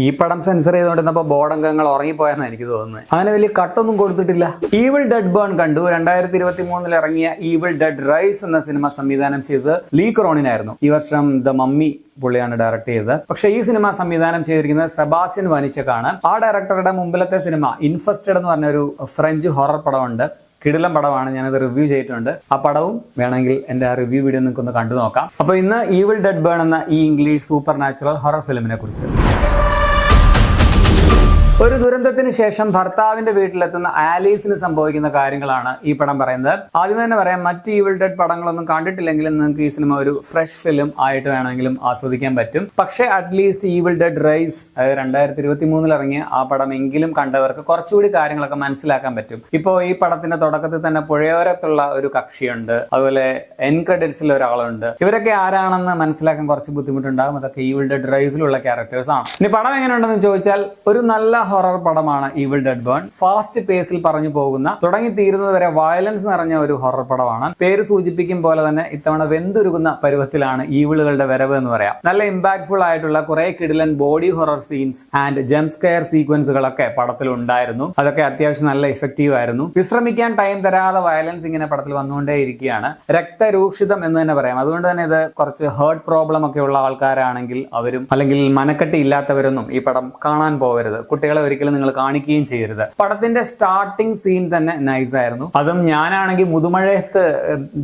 ഈ പടം sensor ചെയ്തുകൊണ്ടിരുന്നപ്പോൾ board അംഗങ്ങൾ ഉറങ്ങിപ്പോയെന്നാണ് എനിക്ക് തോന്നുന്നത്. അങ്ങനെ വലിയ കട്ടൊന്നും കൊടുത്തിട്ടില്ല. ഈവിൾ ഡെഡ് ബേൺ കണ്ടു. 2023 ഇറങ്ങിയ ഈവിൾ ഡെഡ് റൈസ് എന്ന സിനിമ സംവിധാനം ചെയ്തത് ലീ ക്രോണിനായിരുന്നു. ഈ വർഷം ദ മമ്മി പുള്ളിയാണ് ഡയറക്ട് ചെയ്തത്. പക്ഷേ ഈ സിനിമ സംവിധാനം ചെയ്തിരിക്കുന്നത് സെബാസ്റ്റ്യൻ വാനിച്ചക്കാണ്. ആ ഡയറക്ടറുടെ മുമ്പിലത്തെ സിനിമ ഇൻഫെസ്റ്റഡ് എന്ന് പറഞ്ഞൊരു ഫ്രഞ്ച് ഹൊറർ പടമുണ്ട്. കിടിലം പടമാണ്, ഞാനത് റിവ്യൂ ചെയ്തിട്ടുണ്ട്. ആ പടവും വേണമെങ്കിൽ എന്റെ ആ റിവ്യൂ വീഡിയോ നിങ്ങൾക്ക് ഒന്ന് കണ്ടു നോക്കാം. അപ്പൊ ഇന്ന് ഈവിൾ ഡെഡ് ബേൺ എന്ന ഈ ഇംഗ്ലീഷ് സൂപ്പർ നാച്ചുറൽ ഹൊറർ ഫിലിമിനെ കുറിച്ച്. ഒരു ദുരന്തത്തിന് ശേഷം ഭർത്താവിന്റെ വീട്ടിലെത്തുന്ന ആലീസിന് സംഭവിക്കുന്ന കാര്യങ്ങളാണ് ഈ പടം പറയുന്നത്. ആദ്യം തന്നെ പറയാം, മറ്റ് ഈവിൾ ഡെഡ് പടങ്ങളൊന്നും കണ്ടിട്ടില്ലെങ്കിലും നിങ്ങൾക്ക് ഈ സിനിമ ഒരു ഫ്രഷ് ഫിലിം ആയിട്ട് വേണമെങ്കിലും ആസ്വദിക്കാൻ പറ്റും. പക്ഷേ അറ്റ്ലീസ്റ്റ് ഈവിൾ ഡെഡ് റൈസ് 2023 ഇറങ്ങിയ ആ പടം എങ്കിലും കണ്ടവർക്ക് കുറച്ചുകൂടി കാര്യങ്ങളൊക്കെ മനസ്സിലാക്കാൻ പറ്റും. ഇപ്പോൾ ഈ പടത്തിന്റെ തുടക്കത്തിൽ തന്നെ പുഴയോരത്തുള്ള ഒരു കക്ഷിയുണ്ട്, അതുപോലെ എൻ ക്രെഡിറ്റ്സിൽ ഒരാളുണ്ട്. ഇവരൊക്കെ ആരാണെന്ന് മനസ്സിലാക്കാൻ കുറച്ച് ബുദ്ധിമുട്ടുണ്ടാകും. അതൊക്കെ ഈവിൾ ഡെഡ് റൈസിലുള്ള ക്യാരക്ടേഴ്സ് ആണ്. ഇനി പടം എങ്ങനെയുണ്ടെന്ന് ചോദിച്ചാൽ ഒരു നല്ല ഹൊറർ പടമാണ് ഈവിൾ ഡെഡ് ബേൺ. ഫാസ്റ്റ് പേസിൽ പറഞ്ഞു പോകുന്ന, തുടങ്ങി തീരുന്നത് വരെ വയലൻസ് നിറഞ്ഞ ഒരു ഹൊറർ പടമാണ്. പേര് സൂചിപ്പിക്കും പോലെ തന്നെ ഇത്തവണ വെന്തുരുകുന്ന പരുവത്തിലാണ് ഈവിളുകളുടെ വരവ് എന്ന് പറയാം. നല്ല ഇമ്പാക്ട്ഫുൾ ആയിട്ടുള്ള കുറെ കിടിലൻ body horror scenes and jump scare സീക്വൻസുകളൊക്കെ പടത്തിൽ ഉണ്ടായിരുന്നു. അതൊക്കെ അത്യാവശ്യം നല്ല ഇഫക്റ്റീവ് ആയിരുന്നു. വിശ്രമിക്കാൻ ടൈം തരാതെ വയലൻസ് ഇങ്ങനെ പടത്തിൽ വന്നുകൊണ്ടേയിരിക്കുകയാണ്. രക്തരൂക്ഷിതം എന്ന് തന്നെ പറയാം. അതുകൊണ്ട് തന്നെ ഇത് കുറച്ച് ഹേർട്ട് പ്രോബ്ലം ഒക്കെ ഉള്ള ആൾക്കാരാണെങ്കിൽ അവരും, അല്ലെങ്കിൽ മനക്കെട്ടി ഇല്ലാത്തവരൊന്നും ഈ പടം കാണാൻ പോകരുത്. കുട്ടികളെ ഒരിക്കലും നിങ്ങൾ കാണിക്കുകയും ചെയ്യരുത്. പടത്തിന്റെ സ്റ്റാർട്ടിംഗ് സീൻ തന്നെ നൈസ് ആയിരുന്നു. അതും ഞാനാണെങ്കിൽ മുതുമഴയത്ത്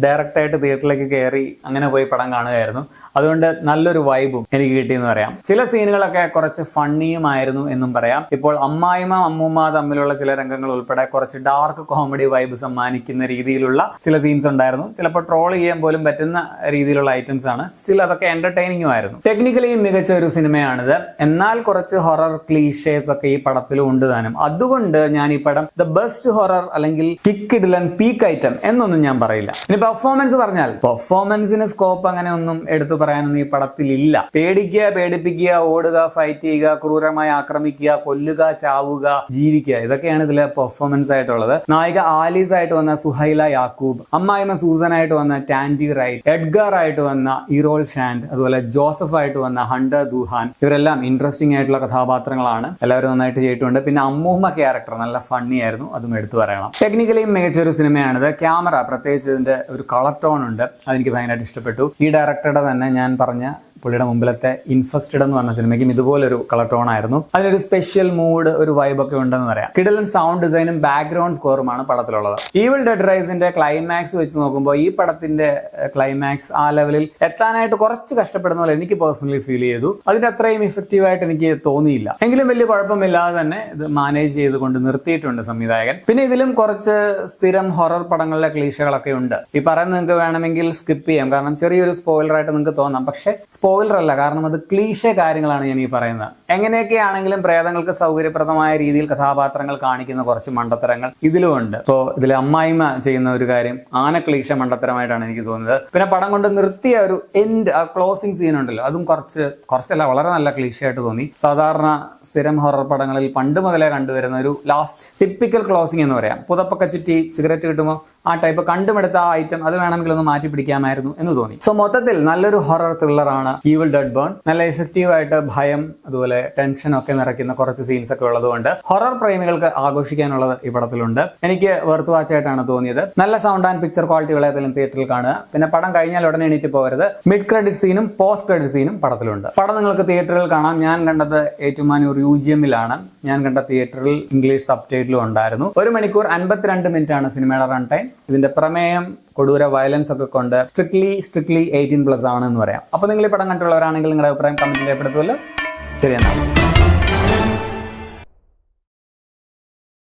ഡയറക്റ്റ് ആയിട്ട് തിയേറ്ററിലേക്ക് കയറി അങ്ങനെ പോയി പടം കാണുകയായിരുന്നു. അതുകൊണ്ട് നല്ലൊരു വൈബും എനിക്ക് കിട്ടിയെന്ന് പറയാം. ചില സീനുകളൊക്കെ കുറച്ച് ഫണ്ണിയുമായിരുന്നു എന്നും പറയാം. ഇപ്പോൾ അമ്മായിമ്മ അമ്മൂമ്മ തമ്മിലുള്ള ചില രംഗങ്ങൾ ഉൾപ്പെടെ കുറച്ച് ഡാർക്ക് കോമഡി വൈബ് സമ്മാനിക്കുന്ന രീതിയിലുള്ള ചില സീൻസ് ഉണ്ടായിരുന്നു. ചിലപ്പോൾ ട്രോൾ ചെയ്യാൻ പോലും പറ്റുന്ന രീതിയിലുള്ള ഐറ്റംസ് ആണ്. സ്റ്റിൽ അതൊക്കെ എന്റർടൈനിങ്ങും ആയിരുന്നു. ടെക്നിക്കലിയും മികച്ച ഒരു സിനിമയാണിത്. എന്നാൽ കുറച്ച് ഹൊറർ ക്ലീഷേസ് ഒക്കെ ഈ പടത്തിലും ഉണ്ട് താനും. അതുകൊണ്ട് ഞാൻ ഈ പടം ദ ബെസ്റ്റ് ഹൊറർ അല്ലെങ്കിൽ കിക്കിഡിലൻ പീക്ക് ഐറ്റം എന്നൊന്നും ഞാൻ പറയില്ല. ഇനി പെർഫോമൻസ് പറഞ്ഞാൽ പെർഫോമൻസിന് സ്കോപ്പ് അങ്ങനെ ഒന്നും എടുത്തു പറയാനൊന്നും ഈ പടത്തിൽ ഇല്ല. പേടിക്കുക, പേടിപ്പിക്കുക, ഓടുക, ഫൈറ്റ് ചെയ്യുക, ക്രൂരമായി ആക്രമിക്കുക, കൊല്ലുക, ചാവുക, ജീവിക്കുക, ഇതൊക്കെയാണ് ഇതിലെ പെർഫോമൻസ് ആയിട്ടുള്ളത്. നായിക ആലീസ് ആയിട്ട് വന്ന സുഹൈല യാക്കൂബ്, അമ്മായിമ്മ സൂസൻ ആയിട്ട് വന്ന ടാൻഡി റൈറ്റ്, എഡ്ഗർ ആയിട്ട് വന്ന ഇറോൾ ഷാൻഡ്, അതുപോലെ ജോസഫ് ആയിട്ട് വന്ന ഹണ്ടർ ദുഹാൻ, ഇവരെല്ലാം ഇൻട്രസ്റ്റിംഗ് ആയിട്ടുള്ള കഥാപാത്രങ്ങളാണ്. എല്ലാവരും നന്നായിട്ട് ചെയ്തിട്ടുണ്ട്. പിന്നെ അമ്മൂമ്മ ക്യാരക്ടർ നല്ല ഫണ്ണി ആയിരുന്നു, അതും എടുത്തു പറയണം. ടെക്നിക്കലിയും മികച്ച ഒരു സിനിമയാണിത്. ക്യാമറ, പ്രത്യേകിച്ച് ഇതിന്റെ ഒരു കളർ ടോൺ ഉണ്ട്, അതെനിക്ക് ഭയങ്കരമായിട്ട് ഇഷ്ടപ്പെട്ടു. ഈ ഡയറക്ടറുടെ തന്നെ ഞാൻ പറഞ്ഞ പുള്ളിയുടെ മുമ്പിലത്തെ ഇൻഫെസ്റ്റഡ് എന്ന് പറഞ്ഞ സിനിമയ്ക്കും ഇതുപോലൊരു കളർ ടോൺ ആയിരുന്നു. അതിനൊരു സ്പെഷ്യൽ മൂഡ്, ഒരു വൈബൊക്കെ ഉണ്ടെന്ന് പറയാം. കിടിലൻ സൗണ്ട് ഡിസൈനും ബാക്ക്ഗ്രൗണ്ട് സ്കോറുമാണ് പടത്തിലുള്ളത്. ഈവിൾ ഡെഡ് റൈസിന്റെ ക്ലൈമാക്സ് വെച്ച് നോക്കുമ്പോൾ ഈ പടത്തിന്റെ ക്ലൈമാക്സ് ആ ലെവലിൽ എത്താനായിട്ട് കുറച്ച് കഷ്ടപ്പെടുന്ന പോലെ എനിക്ക് പേഴ്സണലി ഫീൽ ചെയ്തു. അതിന്റെ അത്രയും ഇഫക്റ്റീവ് ആയിട്ട് എനിക്ക് തോന്നിയില്ല. എങ്കിലും വലിയ കുഴപ്പമില്ലാതെ തന്നെ ഇത് മാനേജ് ചെയ്തുകൊണ്ട് നിർത്തിയിട്ടുണ്ട് സംവിധായകൻ. പിന്നെ ഇതിലും കുറച്ച് സ്ഥിരം ഹൊറർ പടങ്ങളിലെ ക്ലീഷകളൊക്കെ ഉണ്ട്. ഈ പറയുന്നത് നിങ്ങൾക്ക് വേണമെങ്കിൽ സ്കിപ്പ് ചെയ്യാം, കാരണം ചെറിയൊരു സ്പോയിലർ ആയിട്ട് നിങ്ങൾക്ക് തോന്നാം. പക്ഷേ സ്പോയിലർ അല്ല, കാരണം അത് ക്ലീഷേ കാര്യങ്ങളാണ് ഞാൻ ഈ പറയുന്നത്. എങ്ങനെയൊക്കെയാണെങ്കിലും പ്രേതങ്ങൾക്ക് സൗകര്യപ്രദമായ രീതിയിൽ കഥാപാത്രങ്ങൾ കാണിക്കുന്ന കുറച്ച് മണ്ടത്തരങ്ങൾ ഇതിലും ഉണ്ട്. ഇപ്പോൾ ഇതിലെ അമ്മായിമ്മ ചെയ്യുന്ന ഒരു കാര്യം ആന ക്ലീഷ മണ്ടത്തരമായിട്ടാണ് എനിക്ക് തോന്നുന്നത്. പിന്നെ പടം കൊണ്ട് നിർത്തിയ ഒരു എൻഡ്, ആ ക്ലോസിംഗ് സീൻ ഉണ്ടല്ലോ, അതും കുറച്ചല്ല വളരെ നല്ല ക്ലീഷയായിട്ട് തോന്നി. സാധാരണ സ്ഥിരം ഹൊറർ പടങ്ങളിൽ പണ്ട് മുതലേ കണ്ടുവരുന്ന ഒരു ലാസ്റ്റ് ടിപ്പിക്കൽ ക്ലോസിംഗ് എന്ന് പറയാം. പുതപ്പൊക്കെ ചുറ്റി സിഗരറ്റ് കിട്ടുമ്പോൾ ആ ടൈപ്പ് കണ്ടുമെടുത്ത ആ ഐറ്റം അത് വേണമെങ്കിൽ ഒന്ന് മാറ്റി പിടിക്കാമായിരുന്നു എന്ന് തോന്നി. സോ മൊത്തത്തിൽ നല്ലൊരു ഹൊറർ ത്രില്ലറാണ് ഈവിൾ ഡെഡ് ബേൺ. നല്ല എഫക്റ്റീവ് ആയിട്ട് ഭയം, അതുപോലെ ടെൻഷൻ ഒക്കെ നിറയ്ക്കുന്ന കുറച്ച് സീൻസ് ഒക്കെ ഉള്ളതുകൊണ്ട് ഹൊറർ പ്രേമികൾക്ക് ആഘോഷിക്കാനുള്ളത് ഈ പടത്തിലുണ്ട്. എനിക്ക് വെർത്ത് വാച്ച് ആയിട്ടാണ് തോന്നിയത്. നല്ല സൗണ്ട് ആൻഡ് പിക്ചർ ക്വാളിറ്റി ഉള്ള ഏതെങ്കിലും തിയേറ്ററിൽ കാണുക. പിന്നെ പടം കഴിഞ്ഞാൽ ഉടനെ എണീറ്റ് പോകരുത്. മിഡ് ക്രെഡിറ്റ് സീനും പോസ്റ്റ് ക്രെഡിറ്റ് സീനും പടത്തിലുണ്ട്. പടം നിങ്ങൾക്ക് തിയേറ്ററിൽ കാണാം. ഞാൻ കണ്ടത് ഏറ്റുമാനൂർ UGM-ലാണ്. ഞാൻ കണ്ട തിയേറ്ററിൽ ഇംഗ്ലീഷ് സബ് ടൈറ്റിലും ഉണ്ടായിരുന്നു. 1 മണിക്കൂർ 52 മിനിറ്റ് ആണ് സിനിമയുടെ റൺ ടൈം. ഇതിന്റെ പ്രമേയം കൊടൂര വയലൻസ് ഒക്കെ കൊണ്ട് സ്ട്രിക്ട്ലി 18+ ആണെന്ന് പറയാം. അപ്പൊ നിങ്ങൾ ഈ പടം കണ്ടുള്ളവരാണെങ്കിൽ നിങ്ങളുടെ അഭിപ്രായം കമന്റിൽ രേഖപ്പെടുത്തുമല്ലോ. ശരി, എന്നാൽ